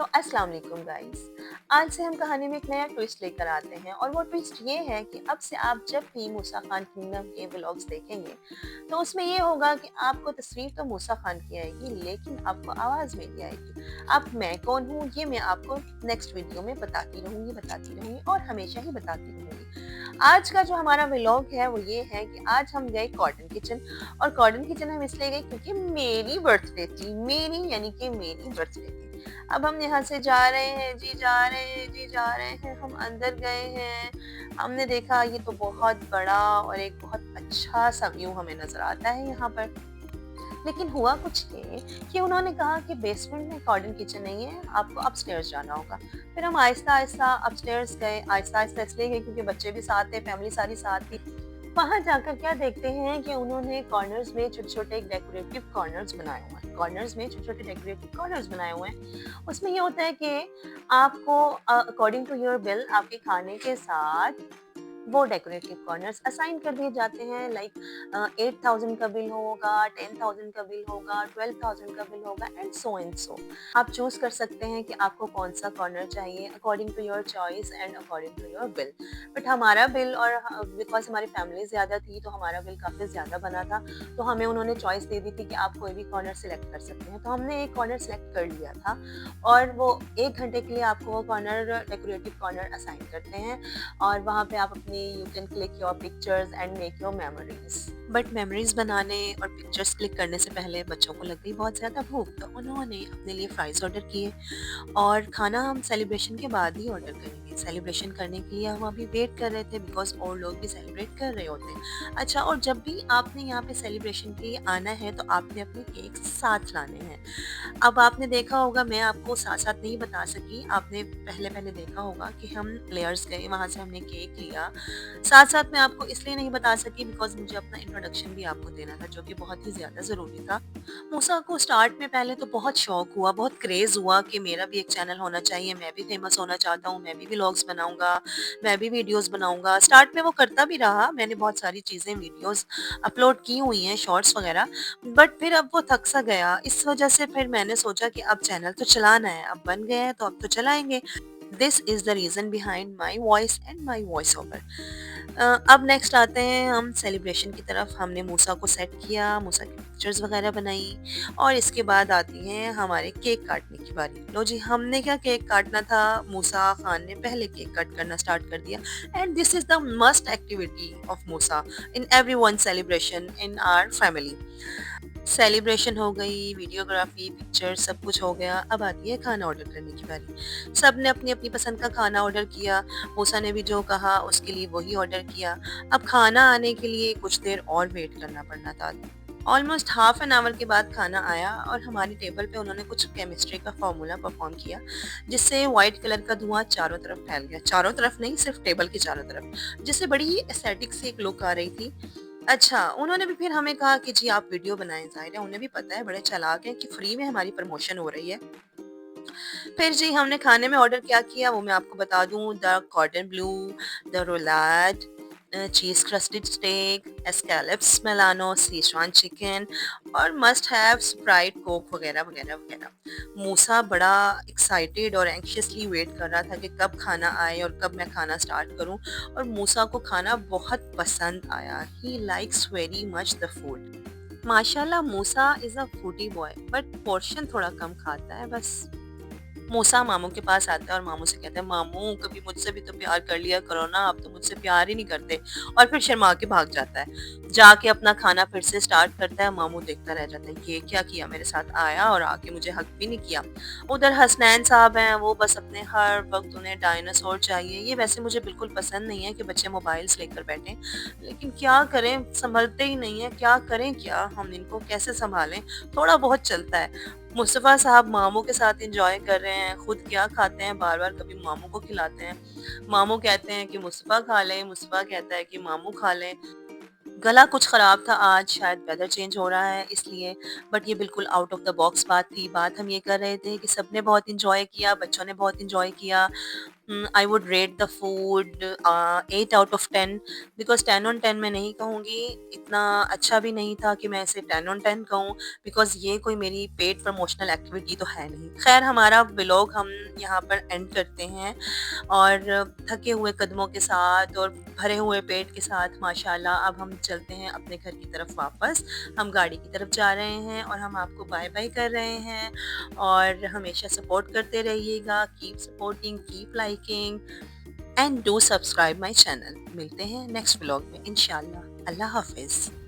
तो अस्सलाम वालेकुम गाइस। आज से हम कहानी में एक नया ट्विस्ट लेकर आते हैं और वो ट्विस्ट ये है कि अब से आप जब भी मूसा खान किंगडम के व्लॉग्स देखेंगे तो उसमें ये होगा कि आपको तस्वीर तो मूसा खान की आएगी लेकिन आपको आवाज़ मेरी आएगी। अब मैं कौन हूँ ये मैं आपको नेक्स्ट वीडियो में बताती रहूँगी और हमेशा ही बताती रहूँगी। आज का जो हमारा व्लॉग है वो ये है कि आज हम गए कॉटन किचन और कॉटन किचन हम इसलिए गए क्योंकि मेरी बर्थडे थी, मेरी यानी कि मेरी बर्थडे थी। अब हम यहाँ से जा रहे हैं जी, जा रहे हैं जी, जा रहे हैं। हम अंदर गए हैं, हमने देखा ये तो बहुत बड़ा और एक बहुत अच्छा-सा व्यू हमें नज़र आता है यहाँ पर। लेकिन हुआ कुछ ये कि उन्होंने कहा कि बेसमेंट में कॉर्डन किचन नहीं है, आपको अपस्टेयर्स जाना होगा। फिर हम आहिस्ता-आहिस्ता अपस्टेयर्स गए, आहिस्ता-आहिस्ता इसलिए गए क्योंकि बच्चे भी साथ थे, फैमिली सारी साथ थी। वहाँ जाकर क्या देखते हैं कि उन्होंने कॉर्नर्स में छोटे-छोटे डेकोरेटिव कॉर्नर्स बनाए हुए हैं। कॉर्नर्स में छोटे-छोटे डेकोरेटिव कॉर्नर्स बनाए हुए हैं। उसमें ये होता है कि आपको अकॉर्डिंग टू योर बिल आपके खाने के साथ वो डेकोरेटिव कॉर्नर्स असाइन कर दिए जाते हैं लाइक 8,000 का बिल होगा, 10,000 का बिल होगा, 12,000 का बिल होगा एंड सो। आप चूज कर सकते हैं कि आपको कौन सा कॉर्नर चाहिए according to your choice and according to your bill. But हमारा बिल और बिकॉज हमारी फैमिली ज़्यादा थी तो हमारा बिल काफ़ी ज़्यादा बना था, तो हमें उन्होंने चॉइस दे दी थी कि आप कोई भी कॉर्नर सेलेक्ट कर सकते हैं। तो हमने एक कॉर्नर सेलेक्ट कर लिया था और वो 1 घंटे के लिए आपको वो कॉर्नर डेकोरेटिव कॉर्नर असाइन करते हैं और वहाँ पे आप अपनी you can click your pictures and make your memories. But memories बनाने और पिक्चर्स क्लिक करने से पहले बच्चों को लग गई बहुत ज़्यादा भूख, तो उन्होंने अपने लिए फ्राइज़ ऑर्डर किए और खाना हम सेलिब्रेशन के बाद ही ऑर्डर करेंगे। सेलिब्रेशन करने के लिए हम अभी वेट कर रहे थे बिकॉज़ और लोग भी सेलिब्रेट कर रहे होते हैं। अच्छा, और जब भी आपने यहाँ पे सेलिब्रेशन के लिए आना है तो आपने अपने केक साथ लाने हैं। अब आपने देखा होगा, मैं आपको साथ-साथ नहीं बता सकी, आपने पहले-पहले देखा होगा कि हम लेयर्स गए, वहाँ से हमने केक लिया। साथ-साथ मैं आपको इसलिए नहीं बता सकी बिकॉज़ मुझे अपना इंट्रोडक्शन भी आपको देना था जो कि बहुत ही ज़्यादा ज़रूरी था। मूसा को स्टार्ट में पहले तो बहुत शौक हुआ, बहुत क्रेज़ हुआ कि मेरा भी एक चैनल होना चाहिए, मैं भी फ़ेमस होना चाहता हूँ, मैं भी व्लॉग्स बनाऊँगा, मैं भी वीडियोज़ बनाऊँगा। स्टार्ट में वो करता भी रहा, मैंने बहुत सारी चीज़ें वीडियोज़ अपलोड की हुई हैं, शॉर्ट्स वगैरह, बट फिर अब वो थक सा गया। इस वजह से फिर मैंने सोचा कि अब चैनल तो चलाना है, अब बन गए हैं तो अब तो चलाएँगे। This is the reason behind my voice and my voice over. अब नेक्स्ट आते हैं हम सेलिब्रेशन की तरफ। हमने मूसा को सेट किया, मूसा की पिक्चर्स वगैरह बनाई और इसके बाद आती है हमारे केक काटने की बारी। लो जी, हमने क्या केक काटना था, मूसा खान ने पहले केक कट करना स्टार्ट कर दिया and this is the must activity of मूसा in everyone celebration in our family. Celebration हो गई, वीडियोग्राफी, पिक्चर सब कुछ हो गया, अब आती है खाना ऑर्डर करने की बारी। सबने अपनी-अपनी पसंद का खाना ऑर्डर किया, मूसा ने भी जो कहा उसके लिए वही ऑर्डर किया। अब खाना आने के लिए कुछ देर और वेट करना पड़ना था। ऑलमोस्ट हाफ एन आवर के बाद खाना आया और हमारी टेबल पे उन्होंने कुछ केमिस्ट्री का फ़ॉर्मूला परफ़ॉर्म किया, जिससे व्हाइट कलर का धुआँ चारों तरफ फैल गया। चारों तरफ नहीं, सिर्फ़ टेबल के चारों तरफ, जिससे बड़ी ही एस्थेटिक सी एक लुक आ रही थी। अच्छा, उन्होंने भी फिर हमें कहा कि जी आप वीडियो बनाएँ, ज़ाहिर है उन्हें भी पता है, बड़े चालाक हैं कि फ्री में हमारी प्रमोशन हो रही है। फिर जी हमने खाने में ऑर्डर क्या किया वो मैं आपको बता दूँ, the cordon bleu, the roulade, cheese crusted steak, escalopes Milano, Szechuan chicken और मस्ट हैव स्प्राइट, कोक वगैरह, वगैरह, वगैरह। मूसा बड़ा एक्साइटेड और एंग्ज़ियसली वेट कर रहा था कि कब खाना आए और कब मैं खाना स्टार्ट करूँ और मूसा को खाना बहुत पसंद आया। He likes very much the food. माशाल्लाह Musa is a foodie boy but portion थोड़ा कम खाता है बस। मूसा मामू के पास आता है और मामू से कहता है, मामू कभी मुझसे भी तो प्यार कर लिया करो ना, आप तो मुझसे प्यार ही नहीं करते। और फिर शर्मा के भाग जाता है, जाके अपना खाना फिर से स्टार्ट करता है। मामू देखता रह जाता है, ये क्या किया, मेरे साथ आया और आके मुझे हक भी नहीं किया। उधर हसनैन साहब हैं, वो बस अपने हर वक्त उन्हें डायनासोर चाहिए। ये वैसे मुझे बिल्कुल पसंद नहीं है कि बच्चे मोबाइल्स लेकर बैठे, लेकिन क्या करें, संभलते ही नहीं है, क्या करें, क्या हम इनको कैसे संभालें। थोड़ा बहुत चलता है। मुस्तफ़ा साहब मामू के साथ एंजॉय कर रहे हैं, खुद क्या खाते हैं, बार-बार कभी मामू को खिलाते हैं। मामू कहते हैं कि मुस्तफ़ा खा लें, मुस्तफ़ा कहता है कि मामू खा लें। गला कुछ ख़राब था आज, शायद वेदर चेंज हो रहा है इसलिए, बट ये बिल्कुल आउट ऑफ द बॉक्स बात थी। बात हम ये कर रहे थे कि सबने बहुत एन्जॉय किया, बच्चों ने बहुत एन्जॉय किया। I would rate the food 8 out of 10, because 10 on 10 मैं नहीं कहूँगी, इतना अच्छा भी नहीं था कि मैं इसे 10 ऑन 10 कहूँ, बिकॉज़ ये कोई मेरी पेड प्रमोशनल एक्टिविटी तो है नहीं। ख़ैर हमारा व्लॉग हम यहाँ पर एंड करते हैं, और थके हुए कदमों के साथ और भरे हुए पेट के साथ माशाल्लाह अब हम चलते हैं अपने घर की तरफ वापस। हम गाड़ी की तरफ जा रहे हैं और हम आपको बाय-बाय कर रहे हैं, और हमेशा सपोर्ट करते रहिएगा। Keep supporting, keep liking and do subscribe my channel. मिलते हैं नेक्स्ट व्लॉग में इंशाल्लाह। अल्लाह हाफ़िज़।